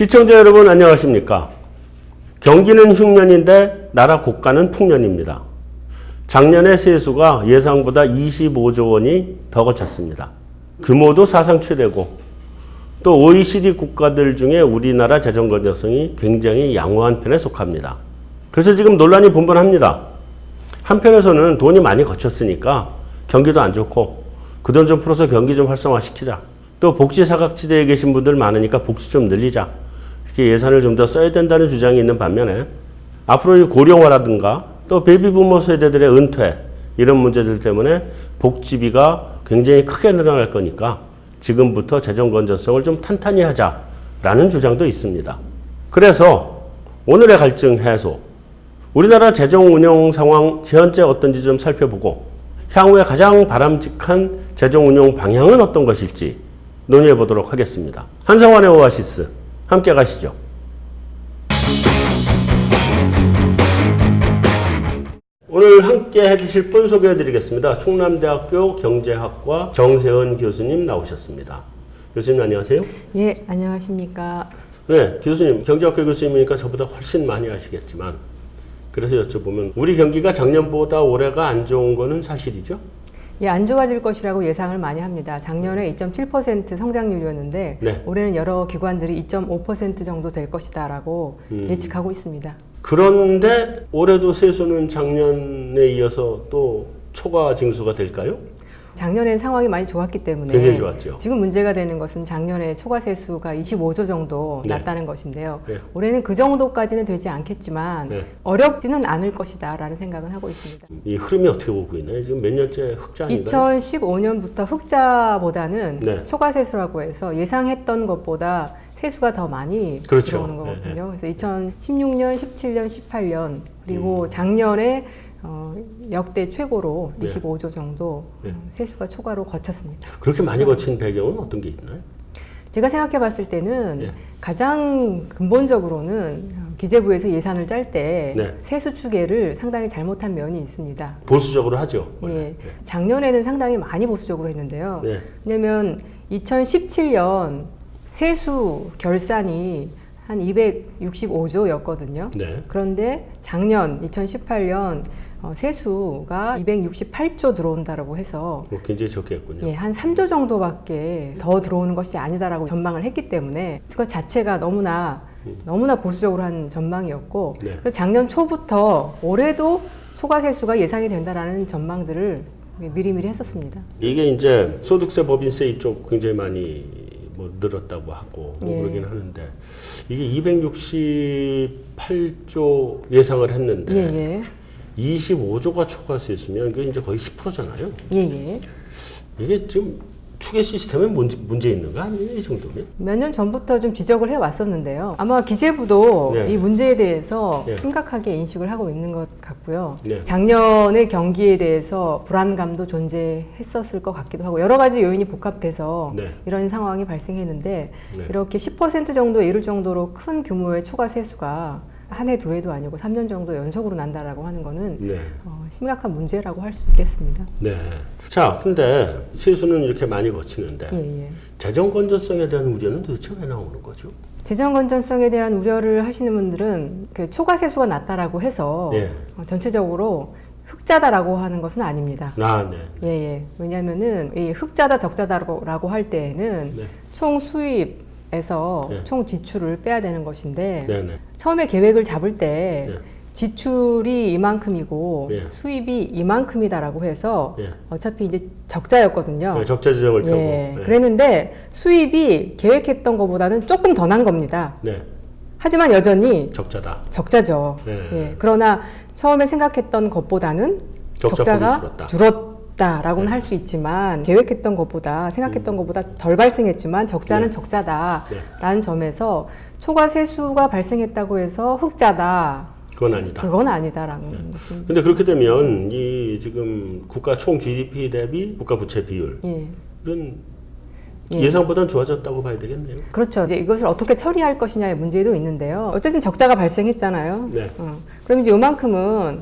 시청자 여러분 안녕하십니까? 경기는 흉년인데 나라 국가는 풍년입니다. 작년에 세수가 예상보다 25조 원이 더 거쳤습니다. 규모도 사상 최대고 또 OECD 국가들 중에 우리나라 재정 건전성이 굉장히 양호한 편에 속합니다. 그래서 지금 논란이 분분합니다. 한편에서는 돈이 많이 거쳤으니까 경기도 안 좋고 그 돈 좀 풀어서 경기 좀 활성화시키자. 또 복지 사각지대에 계신 분들 많으니까 복지 좀 늘리자. 이렇게 예산을 좀 더 써야 된다는 주장이 있는 반면에 앞으로 이 고령화라든가 또 베이비부머 세대들의 은퇴 이런 문제들 때문에 복지비가 굉장히 크게 늘어날 거니까 지금부터 재정 건전성을 좀 탄탄히 하자라는 주장도 있습니다. 그래서 오늘의 갈증 해소, 우리나라 재정 운영 상황 현재 어떤지 좀 살펴보고 향후에 가장 바람직한 재정 운용 방향은 어떤 것일지 논의해 보도록 하겠습니다. 한상환의 오아시스 함께 가시죠. 오늘 함께 해주실 분 소개해 드리겠습니다. 충남대학교 경제학과 정세은 교수님 나오셨습니다. 교수님 안녕하세요. 예, 안녕하십니까. 네, 교수님 경제학교 교수님이니까 저보다 훨씬 많이 아시겠지만 그래서 여쭤보면 우리 경기가 작년보다 올해가 안 좋은 거는 사실이죠? 예, 안 좋아질 것이라고 예상을 많이 합니다. 작년에 2.7% 성장률이었는데 네. 올해는 여러 기관들이 2.5% 정도 될 것이다라고 예측하고 있습니다. 그런데 올해도 세수는 작년에 이어서 또 초과 징수가 될까요? 작년엔 상황이 많이 좋았기 때문에 굉장히 좋았죠. 지금 문제가 되는 것은 작년에 초과 세수가 25조 정도 네. 났다는 것인데요. 네. 올해는 그 정도까지는 되지 않겠지만 네. 어렵지는 않을 것이다 라는 생각은 하고 있습니다. 이 흐름이 어떻게 보고 있나요? 지금 몇 년째 흑자인가요? 2015년부터 흑자보다는 네. 초과 세수라고 해서 예상했던 것보다 세수가 더 많이 그렇죠. 들어오는 거거든요. 네. 그래서 2016년, 17년, 18년 그리고 작년에 역대 최고로 네. 25조 정도 네. 세수가 초과로 거쳤습니다. 그렇게 많이 거친 배경은 어떤 게 있나요? 제가 생각해 봤을 때는 네. 가장 근본적으로는 기재부에서 예산을 짤 때 네. 세수 추계를 상당히 잘못한 면이 있습니다. 보수적으로 하죠. 예, 네. 작년에는 상당히 많이 보수적으로 했는데요. 네. 왜냐하면 2017년 세수 결산이 한 265조였거든요. 네. 그런데 작년 2018년 세수가 268조 들어온다라고 해서 굉장히 적게 했군요. 예, 한 3조 정도밖에 더 들어오는 것이 아니다라고 전망을 했기 때문에 그것 자체가 너무나 보수적으로 한 전망이었고 네. 그래서 작년 초부터 올해도 초과 세수가 예상이 된다라는 전망들을 미리미리 했었습니다. 이게 이제 소득세, 법인세 이쪽 굉장히 많이 뭐 늘었다고 하고 뭐 예. 그러긴 하는데 이게 268조 예상을 했는데 예, 예. 25조가 초과세수면 그게 이제 거의 10%잖아요. 예, 예. 이게 지금 추계 시스템에 문제 있는 거 아니에요, 이 정도면? 몇 년 전부터 좀 지적을 해왔었는데요. 아마 기재부도 네. 이 문제에 대해서 네. 심각하게 인식을 하고 있는 것 같고요. 네. 작년의 경기에 대해서 불안감도 존재했었을 것 같기도 하고 여러 가지 요인이 복합돼서 네. 이런 상황이 발생했는데 네. 이렇게 10% 정도에 이를 정도로 큰 규모의 초과 세수가 한 해, 두 해도 아니고 3년 정도 연속으로 난다라고 하는 거는 네. 심각한 문제라고 할 수 있겠습니다. 네. 자, 근데 세수는 이렇게 많이 거치는데 예, 예. 재정 건전성에 대한 우려는 도대체 왜 나오는 거죠? 재정 건전성에 대한 우려를 하시는 분들은 그 초과 세수가 낮다라고 해서 예. 전체적으로 흑자다라고 하는 것은 아닙니다. 아, 네. 예, 예. 왜냐면은 이 흑자다 적자다라고 할 때에는 네. 총 수입에서 네. 총 지출을 빼야 되는 것인데 네, 네. 처음에 계획을 잡을 때 네. 지출이 이만큼이고 네. 수입이 이만큼이다라고 해서 네. 어차피 이제 적자였거든요. 네, 적자 지정을 펴고. 예. 네. 그랬는데 수입이 계획했던 것보다는 조금 더 난 겁니다. 네. 하지만 여전히 적자다. 적자죠. 네. 예. 그러나 처음에 생각했던 것보다는 적자가 줄었다라고는 네. 할 수 있지만 계획했던 것보다 생각했던 것보다 덜 발생했지만 적자는 네. 적자다라는 점에서 초과 세수가 발생했다고 해서 흑자다. 그건 아니다. 그건 아니다라는 네. 것입니다. 근데 그렇게 되면 이 지금 국가 총 GDP 대비 국가 부채 비율은 예. 예. 예상보다는 좋아졌다고 봐야 되겠네요. 그렇죠. 이제 이것을 어떻게 처리할 것이냐의 문제도 있는데요. 어쨌든 적자가 발생했잖아요. 네. 그럼 이제 이만큼은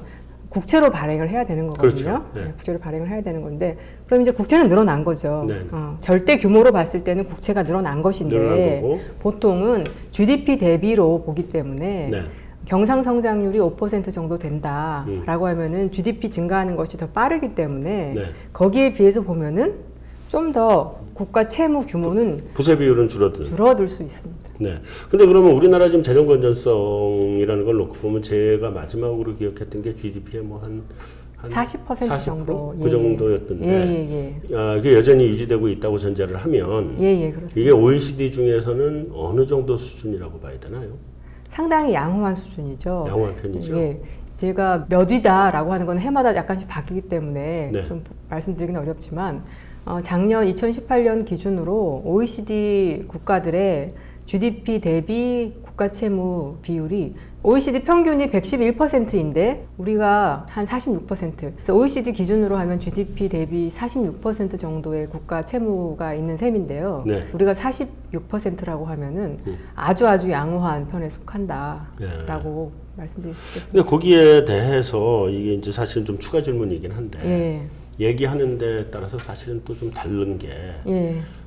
국채로 발행을 해야 되는 거거든요. 그렇죠. 네. 국채로 발행을 해야 되는 건데, 그럼 이제 국채는 늘어난 거죠. 네. 절대 규모로 봤을 때는 국채가 늘어난 것인데, 늘어난 거고. 보통은 GDP 대비로 보기 때문에 네. 경상 성장률이 5% 정도 된다라고 하면은 GDP 증가하는 것이 더 빠르기 때문에 네. 거기에 비해서 보면은 좀 더 국가 채무 규모는 부채 비율은 줄어들 수 있습니다. 네. 근데 그러면 우리나라 지금 재정 건전성이라는 걸 놓고 보면 제가 마지막으로 기억했던 게 GDP의 뭐 한 40% 정도. 그 정도였던데 이게 여전히 유지되고 있다고 전제를 하면 그렇습니다. 이게 OECD 중에서는 어느 정도 수준이라고 봐야 되나요? 상당히 양호한 수준이죠. 양호한 편이죠. 제가 몇 위다라고 하는 건 해마다 약간씩 바뀌기 때문에 네. 좀 말씀드리기는 어렵지만 작년 2018년 기준으로 OECD 국가들의 GDP 대비 국가 채무 비율이 OECD 평균이 111%인데 우리가 한 46%. 그래서 OECD 기준으로 하면 GDP 대비 46% 정도의 국가 채무가 있는 셈인데요. 네. 우리가 46%라고 하면은 아주 양호한 편에 속한다라고 말씀드릴 수 있겠습니다. 근데 거기에 대해서 이게 이제 사실 좀 추가 질문이긴 한데 얘기하는 데 따라서 사실은 또 좀 다른 게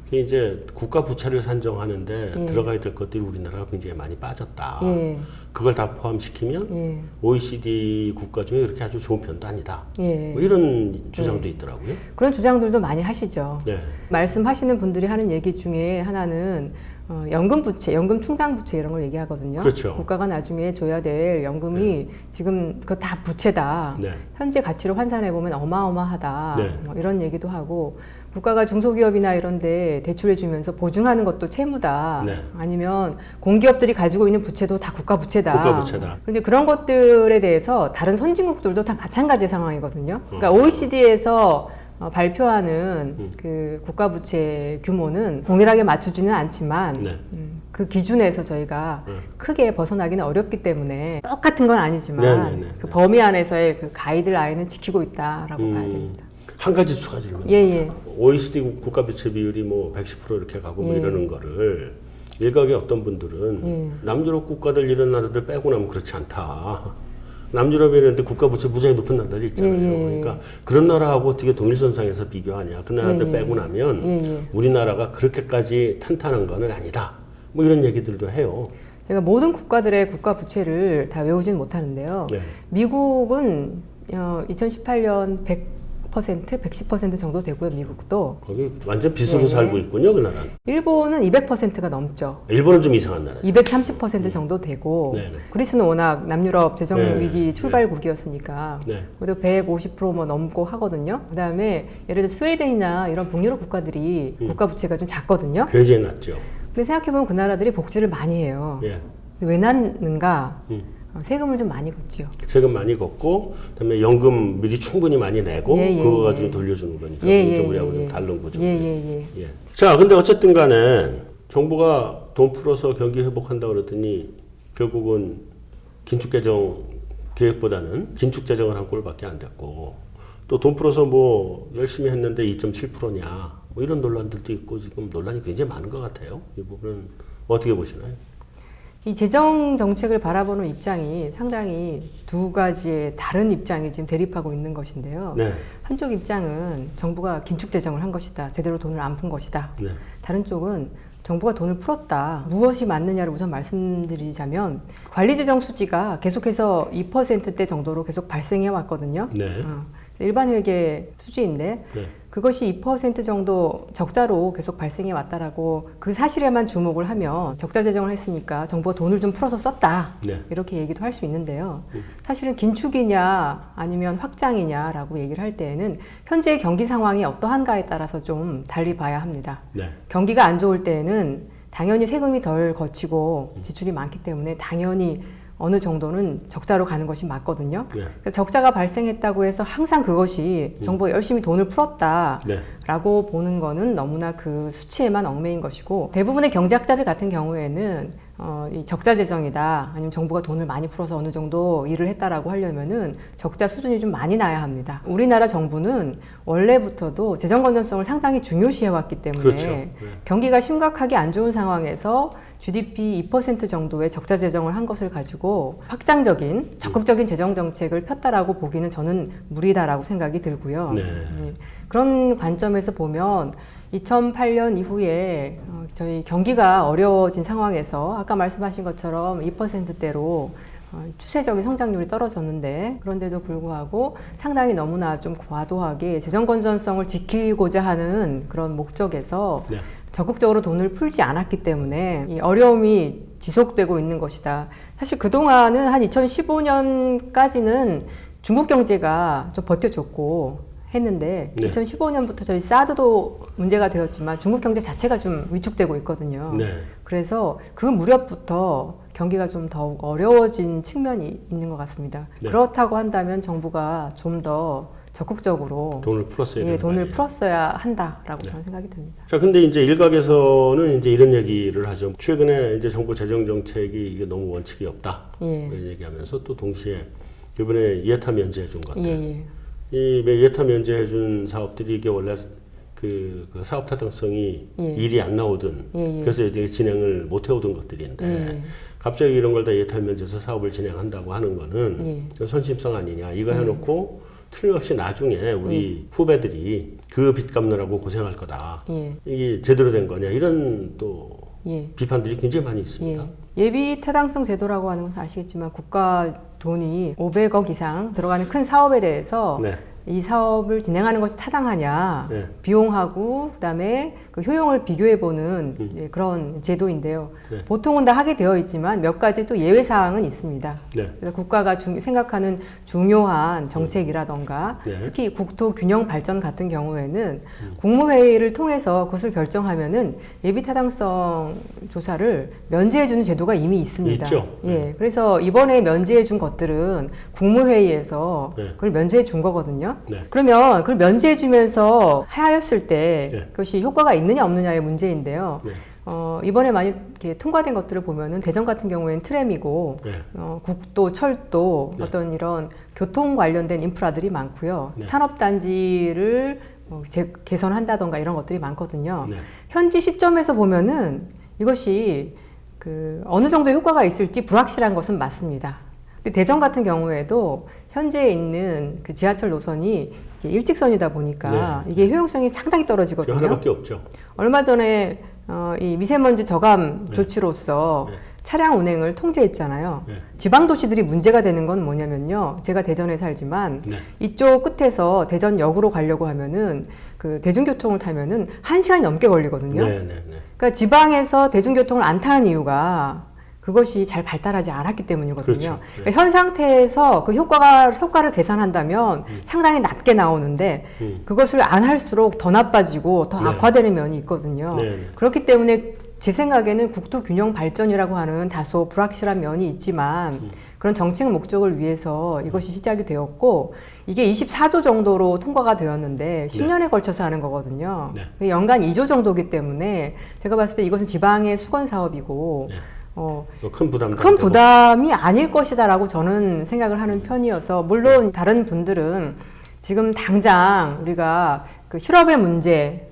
그게 이제 국가 부채를 산정하는데 들어가야 될 것들이 우리나라가 굉장히 많이 빠졌다. 그걸 다 포함시키면 OECD 국가 중에 그렇게 아주 좋은 편도 아니다. 뭐 이런 주장도 있더라고요. 그런 주장들도 많이 하시죠. 네. 말씀하시는 분들이 하는 얘기 중에 하나는 연금 부채, 연금 충당 부채 이런 걸 얘기하거든요. 그렇죠. 국가가 나중에 줘야 될 연금이 지금 그거 다 부채다. 현재 가치로 환산해 보면 어마어마하다. 뭐 이런 얘기도 하고 국가가 중소기업이나 이런 데 대출해 주면서 보증하는 것도 채무다. 아니면 공기업들이 가지고 있는 부채도 다 국가 부채다. 국가 부채다. 그런데 그런 것들에 대해서 다른 선진국들도 다 마찬가지 상황이거든요. 그러니까 OECD에서 발표하는 그 국가 부채 규모는 동일하게 맞추지는 않지만 그 기준에서 저희가 크게 벗어나기는 어렵기 때문에 똑같은 건 아니지만 그 범위 안에서의 그 가이드라인은 지키고 있다라고 봐야 됩니다. 한 가지 추가 질문. OECD 국가 부채 비율이 뭐 110% 이렇게 가고 뭐 이러는 거를 일각의 어떤 분들은 남유럽 국가들 이런 나라들 빼고 나면 그렇지 않다. 남유럽에 있는데 국가 부채 무지하게 높은 나라들이 있잖아요. 그러니까 그런 나라하고 어떻게 동일선상에서 비교하냐. 그 나라들 빼고 나면 우리나라가 그렇게까지 탄탄한 거는 아니다. 뭐 이런 얘기들도 해요. 제가 모든 국가들의 국가 부채를 다 외우지는 못하는데요. 미국은 2018년 110% 정도 되고요. 미국도. 거기 완전 빚으로 살고 있군요. 그 나라는. 일본은 200%가 넘죠. 일본은 좀 이상한 나라죠. 230% 정도 되고 그리스는 워낙 남유럽 재정 위기 출발국이었으니까 그래도 150% 뭐 넘고 하거든요. 그다음에 예를 들어 스웨덴이나 이런 북유럽 국가들이 국가 부채가 좀 작거든요. 굉장히 낮죠. 근데 생각해보면 그 나라들이 복지를 많이 해요. 왜 낳는가? 세금을 좀 많이 걷죠. 세금 많이 걷고, 그다음에 연금 미리 충분히 많이 내고, 그거 가지고 돌려주는 거니까 좀 우리하고 좀 다른 거죠. 자, 근데 어쨌든 간에 정부가 돈 풀어서 경기 회복한다 그러더니 결국은 긴축 재정 계획보다는 긴축 재정을 한 꼴밖에 안 됐고, 또 돈 풀어서 뭐 열심히 했는데 2.7%냐, 뭐 이런 논란들도 있고 지금 논란이 굉장히 많은 것 같아요. 이 부분은 어떻게 보시나요? 이 재정 정책을 바라보는 입장이 상당히 두 가지의 다른 입장이 지금 대립하고 있는 것인데요. 한쪽 입장은 정부가 긴축 재정을 한 것이다. 제대로 돈을 안 푼 것이다. 다른 쪽은 정부가 돈을 풀었다. 무엇이 맞느냐를 우선 말씀드리자면 관리 재정 수지가 계속해서 2%대 정도로 계속 발생해 왔거든요. 일반 회계 수지인데 그것이 2% 정도 적자로 계속 발생해 왔다라고 그 사실에만 주목을 하면 적자 재정을 했으니까 정부가 돈을 좀 풀어서 썼다 이렇게 얘기도 할 수 있는데요. 사실은 긴축이냐 아니면 확장이냐라고 얘기를 할 때에는 현재의 경기 상황이 어떠한가에 따라서 좀 달리 봐야 합니다. 경기가 안 좋을 때에는 당연히 세금이 덜 거치고 지출이 많기 때문에 당연히 어느 정도는 적자로 가는 것이 맞거든요. 그래서 적자가 발생했다고 해서 항상 그것이 정부가 열심히 돈을 풀었다라고 보는 거는 너무나 그 수치에만 얽매인 것이고 대부분의 경제학자들 같은 경우에는 이 적자 재정이다 아니면 정부가 돈을 많이 풀어서 어느 정도 일을 했다라고 하려면은 적자 수준이 좀 많이 나야 합니다. 우리나라 정부는 원래부터도 재정 건전성을 상당히 중요시해 왔기 때문에 경기가 심각하게 안 좋은 상황에서 GDP 2% 정도의 적자 재정을 한 것을 가지고 확장적인 적극적인 재정 정책을 폈다라고 보기는 저는 무리다라고 생각이 들고요. 네. 그런 관점에서 보면 2008년 이후에 저희 경기가 어려워진 상황에서 아까 말씀하신 것처럼 2%대로 추세적인 성장률이 떨어졌는데 그런데도 불구하고 상당히 너무나 좀 과도하게 재정 건전성을 지키고자 하는 그런 목적에서 네. 적극적으로 돈을 풀지 않았기 때문에 이 어려움이 지속되고 있는 것이다. 사실 그동안은 한 2015년까지는 중국 경제가 좀 버텨줬고 했는데 네. 2015년부터 저희 사드도 문제가 되었지만 중국 경제 자체가 좀 위축되고 있거든요. 네. 그래서 그 무렵부터 경기가 좀 더욱 어려워진 측면이 있는 것 같습니다. 네. 그렇다고 한다면 정부가 좀 더 적극적으로 돈을 풀었어야 되는 돈을 거예요. 풀었어야 한다라고 네. 저는 생각이 듭니다. 자, 근데 이제 일각에서는 이제 이런 얘기를 하죠. 최근에 이제 정부 재정 정책이 이게 너무 원칙이 없다. 이런 얘기하면서 또 동시에 이번에 예타 면제해 준 것들. 이 예타 면제해 준 사업들이 이게 원래 그 사업 타당성이 일이 안 나오던 그래서 이제 진행을 못 해오던 것들인데 갑자기 이런 걸 다 예타 면제해서 사업을 진행한다고 하는 거는 선심성 아니냐. 이거 해놓고 틀림없이 나중에 우리 후배들이 그 빚 갚느라고 고생할 거다. 이게 제대로 된 거냐. 이런 또 비판들이 굉장히 많이 있습니다. 예비 타당성 제도라고 하는 것은 아시겠지만 국가 돈이 500억 이상 들어가는 큰 사업에 대해서 이 사업을 진행하는 것이 타당하냐, 비용하고 그다음에 그 효용을 비교해보는 그런 제도인데요. 보통은 다 하게 되어 있지만 몇 가지 또 예외 사항은 있습니다. 그래서 국가가 생각하는 중요한 정책이라던가 특히 국토 균형 발전 같은 경우에는 국무회의를 통해서 그것을 결정하면은 예비 타당성 조사를 면제해주는 제도가 이미 있습니다. 있죠. 그래서 이번에 면제해준 것들은 국무회의에서 그걸 면제해준 거거든요. 그러면 그걸 면제해주면서 하였을 때 그것이 효과가 있느냐 없느냐의 문제인데요. 이번에 많이 이렇게 통과된 것들을 보면은 대전 같은 경우에는 트램이고 국도, 철도 어떤 이런 교통 관련된 인프라들이 많고요. 산업단지를 개선한다던가 이런 것들이 많거든요. 현지 시점에서 보면은 이것이 어느 정도 효과가 있을지 불확실한 것은 맞습니다. 근데 대전 같은 경우에도 현재 있는 그 지하철 노선이 일직선이다 보니까 이게 효용성이 상당히 떨어지거든요. 하나밖에 없죠. 얼마 전에 이 미세먼지 저감 조치로서 차량 운행을 통제했잖아요. 지방 도시들이 문제가 되는 건 뭐냐면요. 제가 대전에 살지만 이쪽 끝에서 대전역으로 가려고 하면은 그 대중교통을 타면은 1시간이 넘게 걸리거든요. 그러니까 지방에서 대중교통을 안 타는 이유가 그것이 잘 발달하지 않았기 때문이거든요. 그러니까 현 상태에서 그 효과를 계산한다면 상당히 낮게 나오는데 그것을 안 할수록 더 나빠지고 더 악화되는 면이 있거든요. 그렇기 때문에 제 생각에는 국토 균형 발전이라고 하는 다소 불확실한 면이 있지만 그런 정책 목적을 위해서 이것이 시작이 되었고 이게 24조 정도로 통과가 되었는데 10년에 걸쳐서 하는 거거든요. 연간 2조 정도이기 때문에 제가 봤을 때 이것은 지방의 수건 사업이고 큰 부담이 아닐 것이다라고 저는 생각을 하는 편이어서 물론 다른 분들은 지금 당장 우리가 그 실업의 문제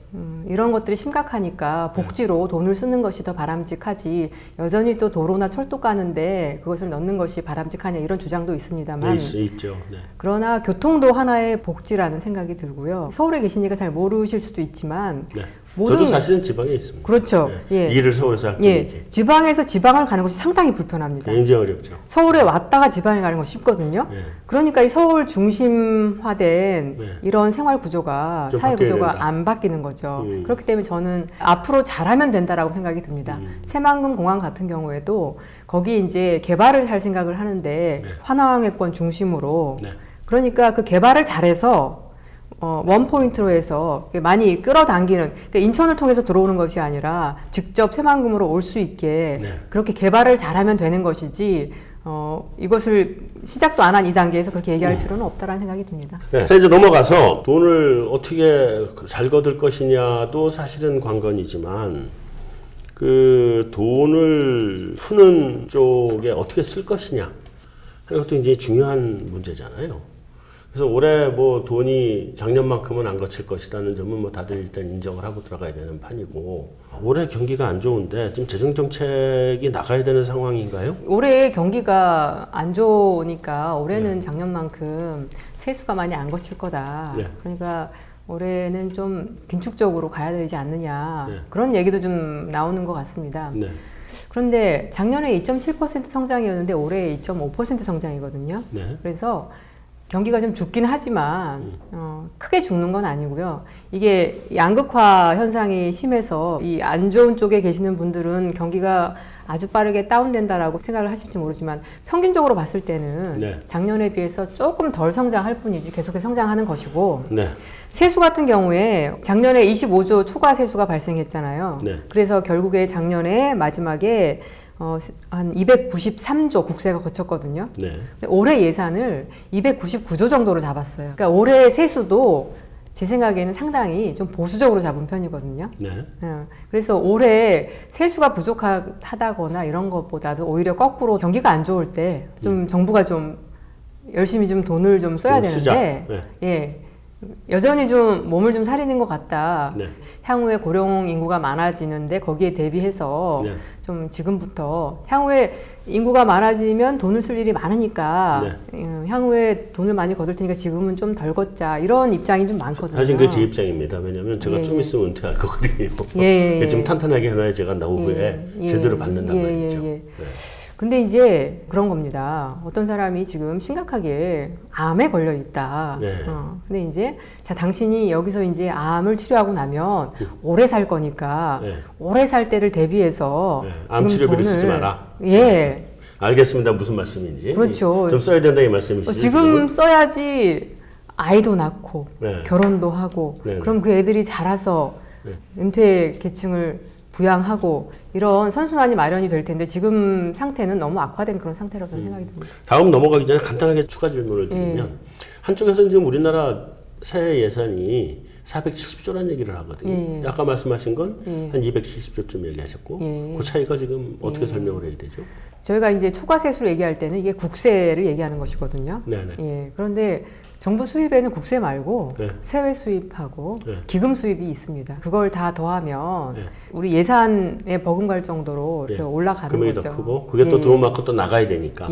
이런 것들이 심각하니까 복지로 돈을 쓰는 것이 더 바람직하지 여전히 또 도로나 철도 까는데 그것을 넣는 것이 바람직하냐 이런 주장도 있습니다만 있죠. 그러나 교통도 하나의 복지라는 생각이 들고요. 서울에 계시니까 잘 모르실 수도 있지만 저도 사실은 지방에 있습니다. 그렇죠. 일을 서울에서 할 뿐이지. 지방에서 지방을 가는 것이 상당히 불편합니다. 굉장히 어렵죠. 서울에 왔다가 지방에 가는 것이 쉽거든요. 그러니까 이 서울 중심화된 이런 생활 구조가 사회 구조가 안 바뀌는 거죠. 그렇기 때문에 저는 앞으로 잘하면 된다라고 생각이 듭니다. 새만금 공항 같은 경우에도 거기 이제 개발을 할 생각을 하는데 환왕해권 중심으로 그러니까 그 개발을 잘해서 원포인트로 해서 많이 끌어당기는 그러니까 인천을 통해서 들어오는 것이 아니라 직접 새만금으로 올 수 있게 그렇게 개발을 잘하면 되는 것이지 이것을 시작도 안 한 이 단계에서 그렇게 얘기할 필요는 없다라는 생각이 듭니다. 자, 이제 넘어가서 돈을 어떻게 잘 거둘 것이냐도 사실은 관건이지만 그 돈을 푸는 쪽에 어떻게 쓸 것이냐 하는 것도 이제 중요한 문제잖아요. 그래서 올해 뭐 돈이 작년만큼은 안 거칠 것이라는 점은 뭐 다들 일단 인정을 하고 들어가야 되는 판이고, 올해 경기가 안 좋은데 지금 재정 정책이 나가야 되는 상황인가요? 올해 경기가 안 좋으니까 올해는 작년만큼 세수가 많이 안 거칠 거다. 그러니까 올해는 좀 긴축적으로 가야 되지 않느냐. 그런 얘기도 좀 나오는 것 같습니다. 그런데 작년에 2.7% 성장이었는데 올해 2.5% 성장이거든요. 그래서 경기가 좀 죽긴 하지만 크게 죽는 건 아니고요. 이게 양극화 현상이 심해서 이 안 좋은 쪽에 계시는 분들은 경기가 아주 빠르게 다운된다라고 생각을 하실지 모르지만 평균적으로 봤을 때는 작년에 비해서 조금 덜 성장할 뿐이지 계속해서 성장하는 것이고, 세수 같은 경우에 작년에 25조 초과 세수가 발생했잖아요. 그래서 결국에 작년에 마지막에 한 293조 국세가 거쳤거든요. 근데 올해 예산을 299조 정도로 잡았어요. 그러니까 올해 세수도 제 생각에는 상당히 좀 보수적으로 잡은 편이거든요. 그래서 올해 세수가 부족하다거나 이런 것보다도 오히려 거꾸로 경기가 안 좋을 때 좀 정부가 좀 열심히 좀 돈을 좀 써야 되는데, 여전히 좀 몸을 좀 사리는 것 같다. 향후에 고령 인구가 많아지는데 거기에 대비해서 좀 지금부터 향후에 인구가 많아지면 돈을 쓸 일이 많으니까 향후에 돈을 많이 거둘 테니까 지금은 좀 덜 걷자, 이런 입장이 좀 많거든요. 사실 그게 제 입장입니다. 왜냐하면 제가 좀 있으면 은퇴할 거거든요. 좀 탄탄하게 해놔야 제가 노후에 제대로 받는단 말이죠. 근데 이제 그런 겁니다. 어떤 사람이 지금 심각하게 암에 걸려 있다. 근데 이제 자, 당신이 여기서 이제 암을 치료하고 나면 오래 살 거니까 오래 살 때를 대비해서 암 치료비를 쓰지 마라. 알겠습니다. 무슨 말씀인지. 그렇죠. 좀 써야 된다 이 말씀이시죠? 지금 써야지 아이도 낳고 결혼도 하고 그럼 그 애들이 자라서 은퇴 계층을 부양하고 이런 선순환이 마련이 될 텐데 지금 상태는 너무 악화된 그런 상태라고 저는 생각이 듭니다. 다음 넘어가기 전에 간단하게 추가 질문을 드리면 한쪽에서는 지금 우리나라 새 예산이 470조라는 얘기를 하거든요. 아까 말씀하신 건 한 270조쯤 얘기하셨고 그 차이가 지금 어떻게 설명을 해야 되죠? 저희가 이제 초과세수를 얘기할 때는 이게 국세를 얘기하는 것이거든요. 그런데 정부 수입에는 국세 말고 세외 수입하고 기금 수입이 있습니다. 그걸 다 더하면 우리 예산에 버금갈 정도로 이렇게 올라가는 금액이 거죠. 더 크고 그게 또 들어오면 또 나가야 되니까.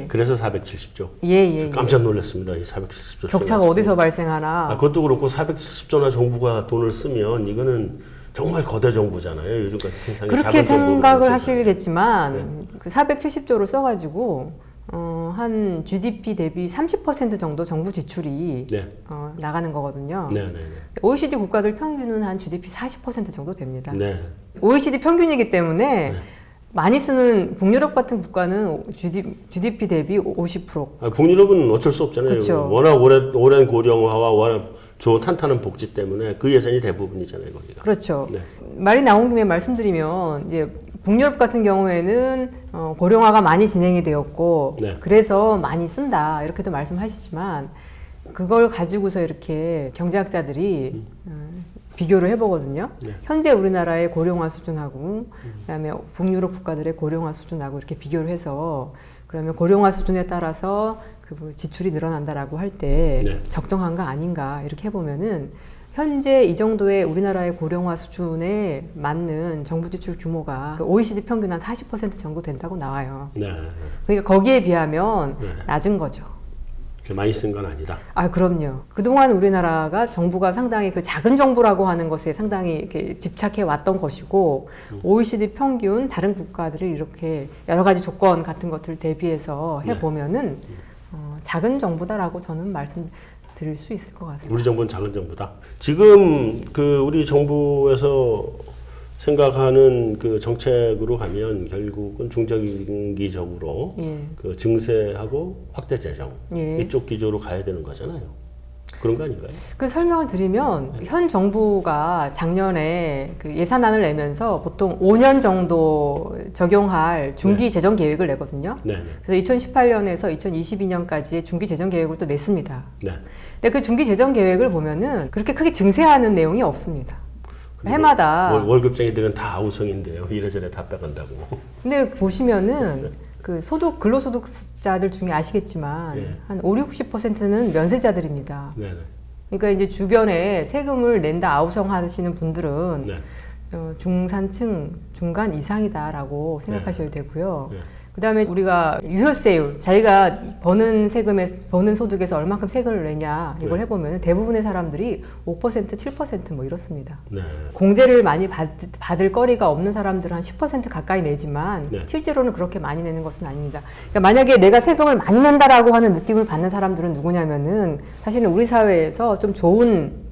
그래서 470조. 깜짝 놀랐습니다. 이 470조. 격차가 어디서 발생하나. 그것도 그렇고 470조나 정부가 돈을 쓰면 이거는 정말 거대 정부잖아요. 요즘까지 세상에 그렇게 생각을 하시겠지만 그 470조를 써가지고 한 GDP 대비 30% 정도 정부 지출이 나가는 거거든요. OECD 국가들 평균은 한 GDP 40% 정도 됩니다. OECD 평균이기 때문에 많이 쓰는 북유럽 같은 국가는 GDP 대비 50%. 북유럽은 어쩔 수 없잖아요. 그렇죠. 워낙 오랜 고령화와 워낙 좋은 탄탄한 복지 때문에 그 예산이 대부분이잖아요, 거기가. 그렇죠. 말이 나온 김에 말씀드리면 이제 북유럽 같은 경우에는 고령화가 많이 진행이 되었고 그래서 많이 쓴다 이렇게도 말씀하시지만 그걸 가지고서 이렇게 경제학자들이 비교를 해보거든요. 현재 우리나라의 고령화 수준하고 그다음에 북유럽 국가들의 고령화 수준하고 이렇게 비교를 해서 그러면 고령화 수준에 따라서 그 지출이 늘어난다라고 할 때 적정한가 아닌가 이렇게 해보면은 현재 이 정도의 우리나라의 고령화 수준에 맞는 정부 지출 규모가 OECD 평균 한 40% 정도 된다고 나와요. 그러니까 거기에 비하면 낮은 거죠. 많이 쓴 건 아니다. 그럼요. 그동안 우리나라가 정부가 상당히 그 작은 정부라고 하는 것에 상당히 이렇게 집착해 왔던 것이고 OECD 평균 다른 국가들을 이렇게 여러 가지 조건 같은 것들을 대비해서 해보면은 작은 정부다라고 저는 말씀드릴 수 있을 것 같습니다. 우리 정부는 작은 정부다. 지금 그 우리 정부에서 생각하는 그 정책으로 가면 결국은 중장기적으로 그 증세하고 확대 재정 이쪽 기조로 가야 되는 거잖아요. 그런 거 아닌가요? 그 설명을 드리면 현 정부가 작년에 그 예산안을 내면서 보통 5년 정도 적용할 중기 재정 계획을 내거든요. 그래서 2018년에서 2022년까지의 중기 재정 계획을 또 냈습니다. 근데 그 중기 재정 계획을 보면은 그렇게 크게 증세하는 내용이 없습니다. 해마다 월급쟁이들은 다 아우성인데요. 이래저래 다 빼간다고. 근데 보시면은 그 근로소득자들 중에 아시겠지만 네. 한 50~60%는 면세자들입니다. 네. 그러니까 이제 주변에 세금을 낸다 아우성하시는 분들은 네. 중산층 중간 이상이다라고 생각하셔야 되고요. 네. 그다음에 우리가 유효세율, 자기가 버는 소득에서 얼마큼 세금을 내냐 이걸 네. 해보면 대부분의 사람들이 5%, 7% 뭐 이렇습니다. 네. 공제를 많이 받을 거리가 없는 사람들은 한 10% 가까이 내지만 네. 실제로는 그렇게 많이 내는 것은 아닙니다. 그러니까 만약에 내가 세금을 많이 낸다라고 하는 느낌을 받는 사람들은 누구냐면은 사실은 우리 사회에서 좀 좋은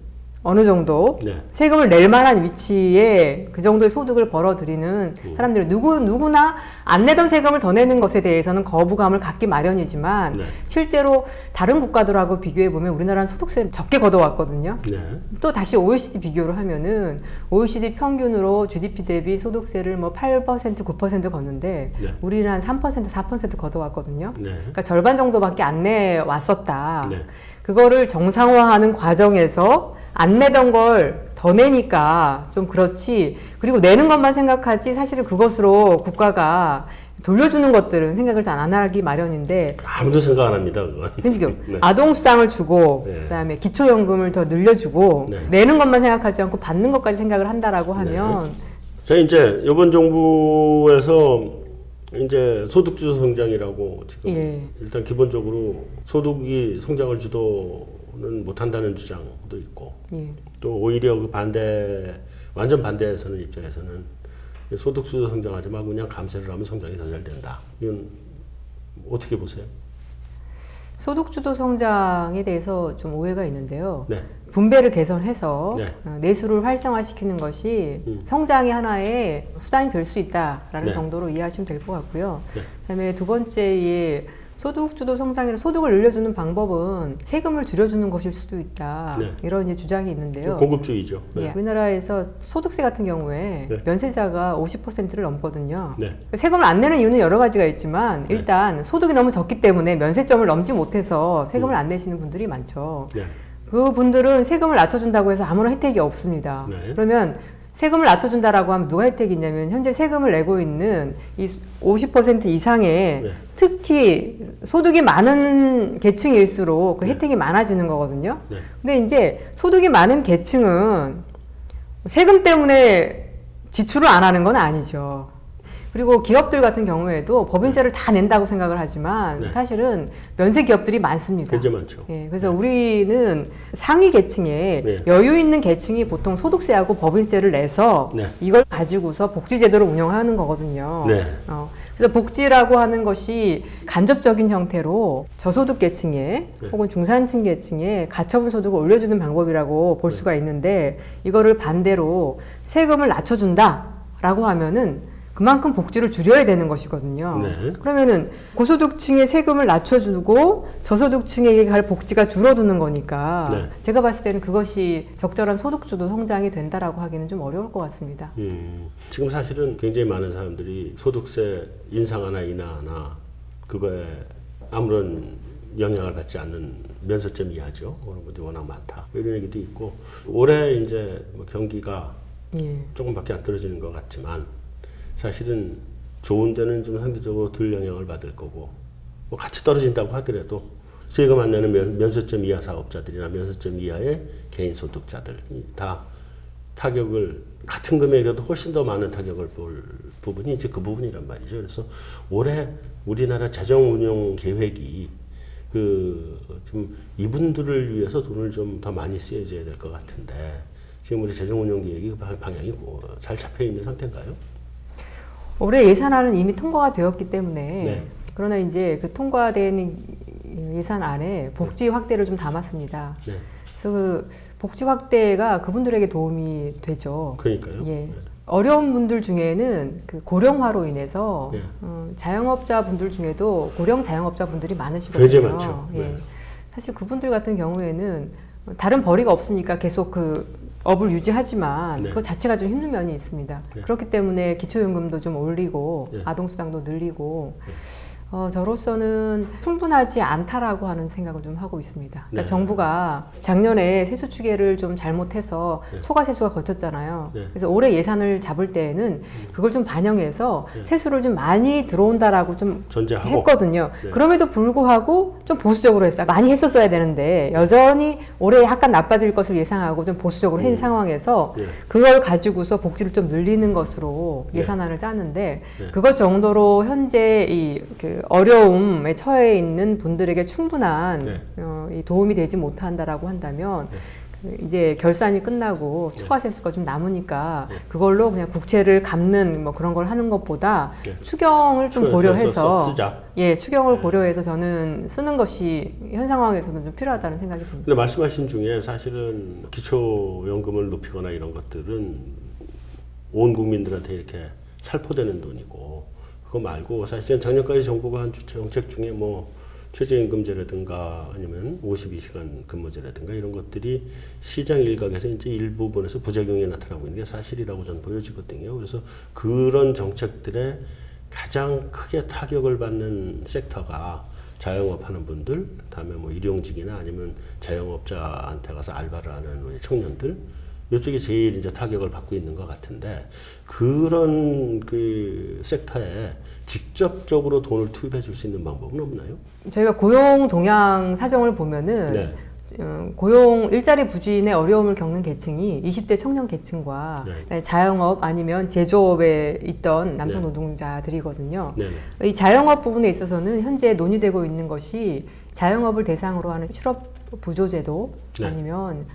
어느 정도 네. 세금을 낼 만한 위치에 그 정도의 소득을 벌어들이는 사람들 누구나 안 내던 세금을 더 내는 것에 대해서는 거부감을 갖기 마련이지만 네. 실제로 다른 국가들하고 비교해 보면 우리나라는 소득세 적게 걷어왔거든요. 네. 또 다시 OECD 비교를 하면은 OECD 평균으로 GDP 대비 소득세를 뭐 8%, 9% 걷는데 네. 우리는 한 3%, 4% 걷어왔거든요. 네. 그러니까 절반 정도밖에 안 내왔었다. 네. 그거를 정상화하는 과정에서 안 내던 걸 더 내니까 좀 그렇지. 그리고 내는 것만 생각하지 사실은 그것으로 국가가 돌려주는 것들은 생각을 잘 안 하기 마련인데 아무도 생각 안 합니다, 그건. 지금 네. 아동수당을 주고 네. 그다음에 기초연금을 더 늘려주고 네. 내는 것만 생각하지 않고 받는 것까지 생각을 한다라고 하면 자, 이제 이번 정부에서 이제 소득주도 성장이라고 지금 예. 일단 기본적으로 소득이 성장을 주도는 못한다는 주장도 있고 예. 또 오히려 그 완전 반대에서는 입장에서는 소득주도 성장하지 말고 그냥 감세를 하면 성장이 더 잘 된다. 이건 어떻게 보세요? 소득주도 성장에 대해서 좀 오해가 있는데요. 네. 분배를 개선해서 네. 내수를 활성화시키는 것이 성장의 하나의 수단이 될 수 있다라는 네. 정도로 이해하시면 될 것 같고요. 네. 그다음에 두 번째 소득주도 성장이나 소득을 늘려주는 방법은 세금을 줄여주는 것일 수도 있다. 네. 이런 이제 주장이 있는데요. 공급주의죠. 네. 예, 우리나라에서 소득세 같은 경우에 네. 면세자가 50%를 넘거든요. 네. 세금을 안 내는 이유는 여러 가지가 있지만 네. 일단 소득이 너무 적기 때문에 면세점을 넘지 못해서 세금을 안 내시는 분들이 많죠. 네. 그 분들은 세금을 낮춰준다고 해서 아무런 혜택이 없습니다. 네. 그러면 세금을 낮춰준다라고 하면 누가 혜택이 있냐면 현재 세금을 내고 있는 이 50% 이상의 네. 특히 소득이 많은 계층일수록 그 네. 혜택이 많아지는 거거든요. 네. 근데 이제 소득이 많은 계층은 세금 때문에 지출을 안 하는 건 아니죠. 그리고 기업들 같은 경우에도 법인세를 다 낸다고 생각을 하지만 네. 사실은 면세 기업들이 많습니다. 굉장히 많죠. 예, 그래서 우리는 상위 계층에 네. 여유 있는 계층이 보통 소득세하고 법인세를 내서 네. 이걸 가지고서 복지제도를 운영하는 거거든요. 네. 그래서 복지라고 하는 것이 간접적인 형태로 저소득 계층에 네. 혹은 중산층 계층에 가처분 소득을 올려주는 방법이라고 볼 네. 수가 있는데 이거를 반대로 세금을 낮춰준다라고 하면은 그만큼 복지를 줄여야 되는 것이거든요. 네. 그러면은 고소득층의 세금을 낮춰주고 저소득층에게 갈 복지가 줄어드는 거니까 네. 제가 봤을 때는 그것이 적절한 소득주도 성장이 된다라고 하기는 좀 어려울 것 같습니다. 지금 사실은 굉장히 많은 사람들이 소득세 인상하나 인하나 그거에 아무런 영향을 받지 않는 면세점 이하죠. 그런 분들이 워낙 많다. 이런 얘기도 있고 올해 이제 뭐 경기가 예. 조금밖에 안 떨어지는 것 같지만 사실은 좋은 데는 좀 상대적으로 덜 영향을 받을 거고 뭐 같이 떨어진다고 하더라도 세금 안 내는 면세점 이하 사업자들이나 면세점 이하의 개인 소득자들 다 타격을 같은 금액이라도 훨씬 더 많은 타격을 볼 부분이 이제 그 부분이란 말이죠. 그래서 올해 우리나라 재정 운용 계획이 좀 이분들을 위해서 돈을 좀 더 많이 쓰여져야 될 것 같은데 지금 우리 재정 운용 계획이 방향이 잘 잡혀 있는 상태인가요? 올해 예산안은 이미 통과가 되었기 때문에 네. 그러나 이제 그 통과된 예산 안에 복지 확대를 좀 담았습니다. 네. 그래서 그 복지 확대가 그분들에게 도움이 되죠. 그러니까요. 예. 네. 어려운 분들 중에는 그 고령화로 인해서 네. 자영업자 분들 중에도 고령 자영업자 분들이 많으시거든요. 굉장히 많죠. 예. 네. 사실 그분들 같은 경우에는 다른 벌이가 없으니까 계속 그 업을 유지하지만 네. 그것 자체가 좀 힘든 면이 있습니다. 네. 그렇기 때문에 기초연금도 좀 올리고 네. 아동수당도 늘리고 저로서는 충분하지 않다라고 하는 생각을 좀 하고 있습니다. 그러니까 네. 정부가 작년에 세수 추계를 좀 잘못해서 네. 초과 세수가 거쳤잖아요. 네. 그래서 올해 예산을 잡을 때에는 그걸 좀 반영해서 세수를 좀 많이 들어온다라고 좀 전제하고 했거든요. 네. 그럼에도 불구하고 좀 보수적으로 했어요. 많이 했었어야 되는데 여전히 올해 약간 나빠질 것을 예상하고 좀 보수적으로 한 상황에서 네. 그걸 가지고서 복지를 좀 늘리는 것으로 네. 예산안을 짜는데 네. 그것 정도로 현재 그 어려움에 처해 있는 분들에게 충분한 네. 이 도움이 되지 못한다라고 한다면 네. 그 이제 결산이 끝나고 초과 세수가 좀 남으니까 네. 그걸로 그냥 국채를 갚는 뭐 그런 걸 하는 것보다 네. 추경을 좀 추경해서 고려해서 쓰자. 예, 추경을 네. 고려해서 저는 쓰는 것이 현 상황에서는 좀 필요하다는 생각이 듭니다. 근데 말씀하신 중에 사실은 기초연금을 높이거나 이런 것들은 온 국민들한테 이렇게 살포되는 돈이고 그거 말고 사실은 작년까지 정부가 한 정책 중에 뭐 최저임금제라든가 아니면 52시간 근무제라든가 이런 것들이 시장 일각에서 이제 일부분에서 부작용이 나타나고 있는 게 사실이라고 저는 보여지거든요. 그래서 그런 정책들에 가장 크게 타격을 받는 섹터가 자영업 하는 분들, 다음에 뭐 일용직이나 아니면 자영업자한테 가서 알바를 하는 우리 청년들, 이쪽이 제일 이제 타격을 받고 있는 것 같은데 그런 그 섹터에 직접적으로 돈을 투입해 줄 수 있는 방법은 없나요? 저희가 고용 동향 사정을 보면은 네. 고용 일자리 부진의 어려움을 겪는 계층이 20대 청년 계층과 네. 자영업 아니면 제조업에 있던 남성 네. 노동자들이거든요. 네. 이 자영업 부분에 있어서는 현재 논의되고 있는 것이 자영업을 대상으로 하는 실업 부조제도 네. 아니면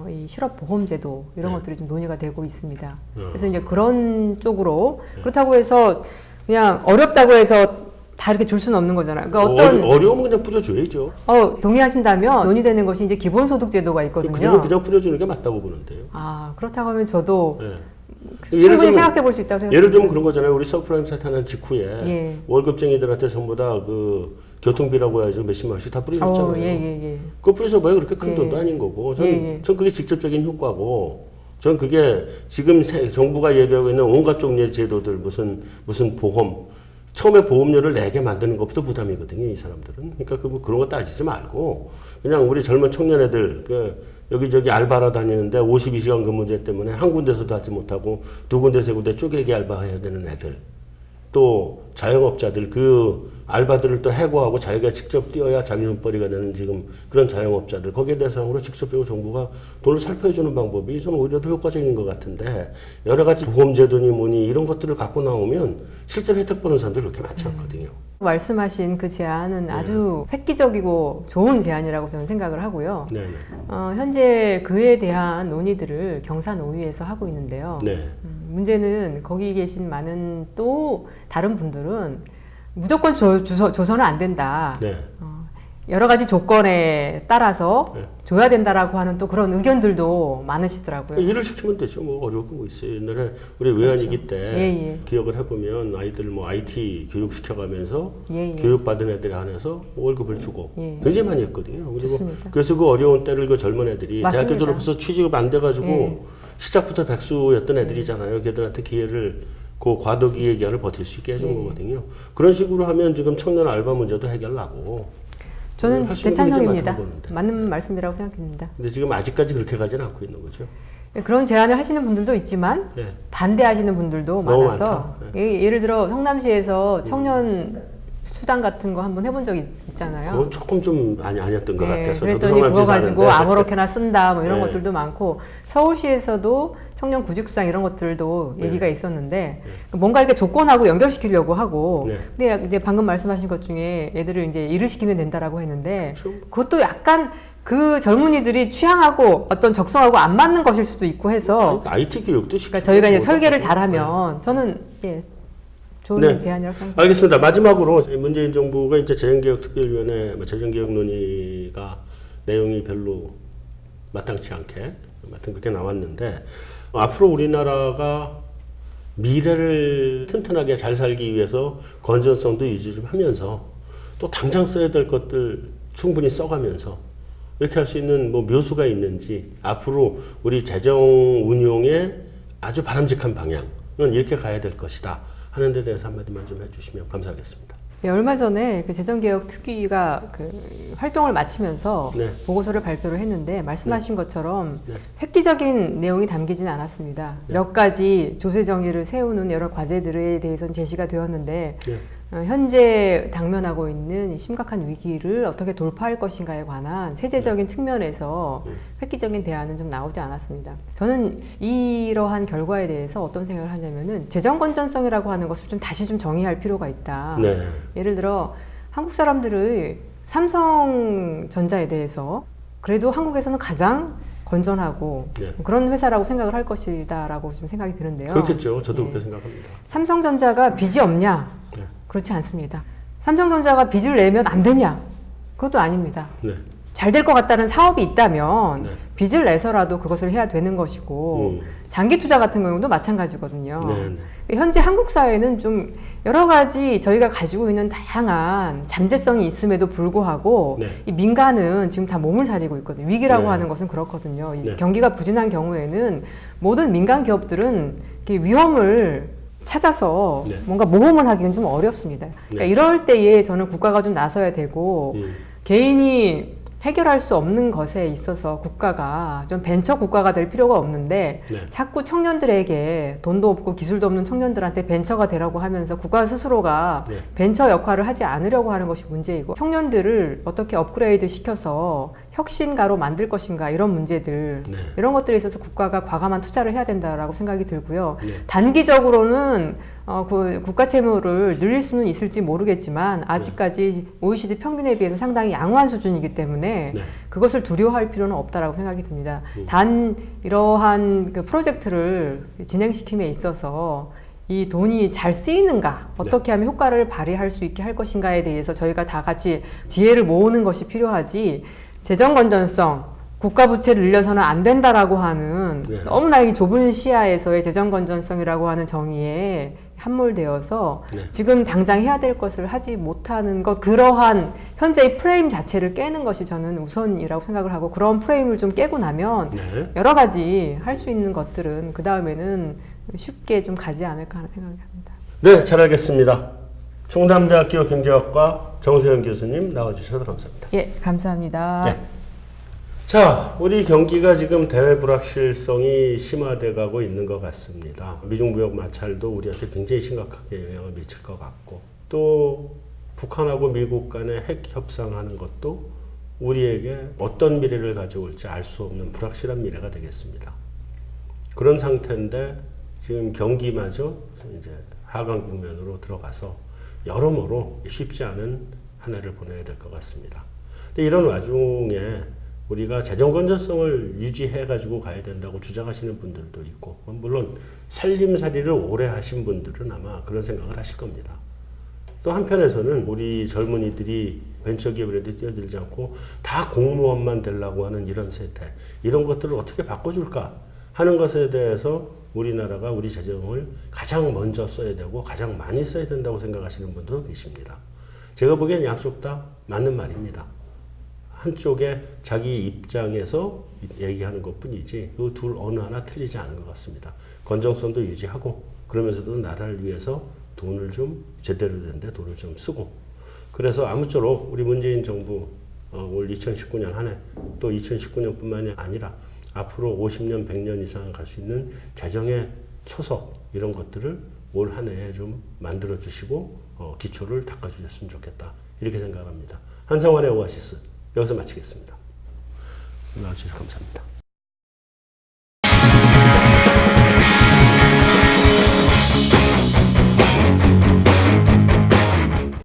이 실업보험제도 이런 네. 것들이 좀 논의가 되고 있습니다. 그래서 이제 그런 쪽으로 그렇다고 해서 그냥 어렵다고 해서 다 이렇게 줄 수는 없는 거잖아요. 그러니까 어려움은 그냥 뿌려줘야죠. 동의하신다면 논의되는 것이 이제 기본소득제도가 있거든요. 그냥 뿌려주는 게 맞다고 보는데요. 아, 그렇다고 하면 저도 네. 충분히 생각해 볼 수 있다고 생각합니다. 예를 들면 그런 거잖아요. 우리 서프라임 사태 난 직후에 예. 월급쟁이들한테 전부 다 그 교통비라고 해야죠. 몇십만 원씩 다 뿌려줬잖아요. 예. 그거 뿌려줘봐야 그렇게 큰 예. 돈도 아닌 거고. 전 예. 그게 직접적인 효과고. 전 그게 지금 정부가 얘기하고 있는 온갖 종류의 제도들 무슨 보험 처음에 보험료를 내게 만드는 것부터 부담이거든요, 이 사람들은. 그러니까 그런 거 따지지 말고 그냥 우리 젊은 청년 애들 여기저기 알바로 다니는데 52시간 근무제 때문에 한 군데서도 하지 못하고 두 군데 세 군데 쪼개기 알바해야 되는 애들. 또 자영업자들 그 알바들을 또 해고하고 자기가 직접 뛰어야 자기 돈벌이가 되는 지금 그런 자영업자들 거기에 대상으로 직접적으로 정부가 돈을 살펴주는 방법이 저는 오히려 더 효과적인 것 같은데 여러 가지 보험제도니 뭐니 이런 것들을 갖고 나오면 실제로 혜택 보는 사람들이 그렇게 많지 않거든요. 말씀하신 그 제안은 아주 획기적이고 좋은 제안이라고 저는 생각을 하고요. 네. 현재 그에 대한 논의들을 경사노위에서 하고 있는데요. 네. 문제는 거기 계신 많은 또 다른 분들은 무조건 줘서는 안 된다. 네. 여러 가지 조건에 따라서 네. 줘야 된다라고 하는 또 그런 의견들도 많으시더라고요. 일을 시키면 되죠. 뭐 어려울 거 뭐 있어요. 옛날에 우리 외환위기 때 예. 기억을 해보면 아이들 뭐 IT 교육 시켜가면서 예. 교육받은 애들에 한해서 월급을 주고 예. 굉장히 많이 했거든요. 그리고 좋습니다. 그래서 그 어려운 때를 그 젊은 애들이 맞습니다. 대학교 졸업해서 취직 안 돼가지고 예. 시작부터 백수였던 애들이잖아요. 걔들한테 기회를 그 과도기의 기간을 버틸 수 있게 해준 거거든요. 그런 식으로 하면 지금 청년 알바 문제도 해결나고. 저는 할수 있는 대찬성입니다. 문제 많다고 보는데. 맞는 말씀이라고 생각합니다. 근데 지금 아직까지 그렇게 가지는 않고 있는 거죠. 그런 제안을 하시는 분들도 있지만 네. 반대하시는 분들도 너무 많아서 많다. 예를 들어 성남시에서 청년 수당 같은 거 한번 해본 적이 있잖아요. 그건 조금 좀 아니었던 것 같아서 저도 그랬더니 그거 성남시에서 가지고 하는데. 아무렇게나 쓴다 뭐 이런 네. 것들도 많고 서울시에서도 청년 구직수당 이런 것들도 네. 얘기가 있었는데 뭔가 이렇게 조건하고 연결시키려고 하고 네. 근데 이제 방금 말씀하신 것 중에 애들을 이제 일을 시키면 된다라고 했는데 그렇죠. 그것도 약간 그 젊은이들이 취향하고 어떤 적성하고 안 맞는 것일 수도 있고 해서 그러니까 IT 교육도 시키고 그러니까 저희가 이제 그런 설계를 것도 잘하면 저는 좋은 네. 제안이라고 생각합니다. 알겠습니다. 마지막으로 문재인 정부가 이제 재정개혁특별위원회 재정개혁 논의가 내용이 별로 마땅치 않게 그렇게 나왔는데 앞으로 우리나라가 미래를 튼튼하게 잘 살기 위해서 건전성도 유지 좀 하면서 또 당장 써야 될 것들 충분히 써가면서 이렇게 할 수 있는 뭐 묘수가 있는지 앞으로 우리 재정 운용의 아주 바람직한 방향은 이렇게 가야 될 것이다 하는 데 대해서 한마디만 좀 해주시면 감사하겠습니다. 네, 얼마 전에 그 재정개혁 특위가 그 활동을 마치면서 네. 보고서를 발표를 했는데 말씀하신 것처럼 네. 획기적인 내용이 담기지는 않았습니다. 네. 몇 가지 조세 정의를 세우는 여러 과제들에 대해서는 제시가 되었는데 네. 현재 당면하고 있는 심각한 위기를 어떻게 돌파할 것인가에 관한 세제적인 측면에서 획기적인 대안은 좀 나오지 않았습니다. 저는 이러한 결과에 대해서 어떤 생각을 하냐면은 재정 건전성이라고 하는 것을 좀 다시 좀 정의할 필요가 있다. 네. 예를 들어 한국 사람들의 삼성전자에 대해서 그래도 한국에서는 가장 건전하고 네. 그런 회사라고 생각을 할 것이다라고 좀 생각이 드는데요. 그렇겠죠. 저도 네. 그렇게 생각합니다. 삼성전자가 빚이 없냐? 네. 그렇지 않습니다. 삼성전자가 빚을 내면 안 되냐? 그것도 아닙니다. 네. 잘 될 것 같다는 사업이 있다면 네. 빚을 내서라도 그것을 해야 되는 것이고 장기 투자 같은 경우도 마찬가지거든요. 네, 네. 현재 한국 사회는 좀 여러 가지 저희가 가지고 있는 다양한 잠재성이 있음에도 불구하고 네. 이 민간은 지금 다 몸을 사리고 있거든요. 위기라고 네. 하는 것은 그렇거든요. 이 네. 경기가 부진한 경우에는 모든 민간 기업들은 이렇게 위험을 찾아서 네. 뭔가 모험을 하기는 좀 어렵습니다. 그러니까 네. 이럴 때에 저는 국가가 좀 나서야 되고 개인이 해결할 수 없는 것에 있어서 국가가 좀 벤처 국가가 될 필요가 없는데 네. 자꾸 청년들에게 돈도 없고 기술도 없는 청년들한테 벤처가 되라고 하면서 국가 스스로가 네. 벤처 역할을 하지 않으려고 하는 것이 문제이고 청년들을 어떻게 업그레이드 시켜서 혁신가로 만들 것인가 이런 문제들 네. 이런 것들에 있어서 국가가 과감한 투자를 해야 된다라고 생각이 들고요. 네. 단기적으로는 그 국가 채무를 늘릴 수는 있을지 모르겠지만 아직까지 OECD 평균에 비해서 상당히 양호한 수준이기 때문에 네. 그것을 두려워할 필요는 없다라고 생각이 듭니다. 단 이러한 그 프로젝트를 진행시킴에 있어서 이 돈이 잘 쓰이는가, 어떻게 하면 효과를 발휘할 수 있게 할 것인가에 대해서 저희가 다 같이 지혜를 모으는 것이 필요하지 재정 건전성, 국가 부채를 늘려서는 안 된다라고 하는 네. 너무나 이 좁은 시야에서의 재정 건전성이라고 하는 정의에 함몰되어서 네. 지금 당장 해야 될 것을 하지 못하는 것, 그러한 현재의 프레임 자체를 깨는 것이 저는 우선이라고 생각을 하고 그런 프레임을 좀 깨고 나면 네. 여러 가지 할 수 있는 것들은 그 다음에는 쉽게 좀 가지 않을까 하는 생각이 합니다. 네, 잘 알겠습니다. 충남대학교 경제학과 정세현 교수님 나와주셔서 감사합니다. 예, 감사합니다. 네. 자, 우리 경기가 지금 대외 불확실성이 심화돼 가고 있는 것 같습니다. 미중 무역 마찰도 우리한테 굉장히 심각하게 영향을 미칠 것 같고 또 북한하고 미국 간의 핵 협상하는 것도 우리에게 어떤 미래를 가져올지 알 수 없는 불확실한 미래가 되겠습니다. 그런 상태인데 지금 경기마저 이제 하강 국면으로 들어가서 여러모로 쉽지 않은 한 해를 보내야 될 것 같습니다. 근데 이런 와중에 우리가 재정 건전성을 유지해 가지고 가야 된다고 주장하시는 분들도 있고 물론 살림살이를 오래 하신 분들은 아마 그런 생각을 하실 겁니다. 또 한편에서는 우리 젊은이들이 벤처기업에 뛰어들지 않고 다 공무원만 되려고 하는 이런 세태 이런 것들을 어떻게 바꿔줄까 하는 것에 대해서 우리나라가 우리 재정을 가장 먼저 써야 되고 가장 많이 써야 된다고 생각하시는 분도 계십니다. 제가 보기엔 양쪽 다 맞는 말입니다. 한쪽에 자기 입장에서 얘기하는 것뿐이지 이 둘 어느 하나 틀리지 않은 것 같습니다. 건전성도 유지하고 그러면서도 나라를 위해서 돈을 좀 제대로 된 데 돈을 좀 쓰고 그래서 아무쪼록 우리 문재인 정부 올 2019년 한 해 또 2019년뿐만이 아니라 앞으로 50년, 100년 이상 갈 수 있는 재정의 초석 이런 것들을 올 한 해에 좀 만들어 주시고 기초를 닦아 주셨으면 좋겠다 이렇게 생각합니다. 한상환의 오아시스 여기서 마치겠습니다. 나와주셔서 감사합니다.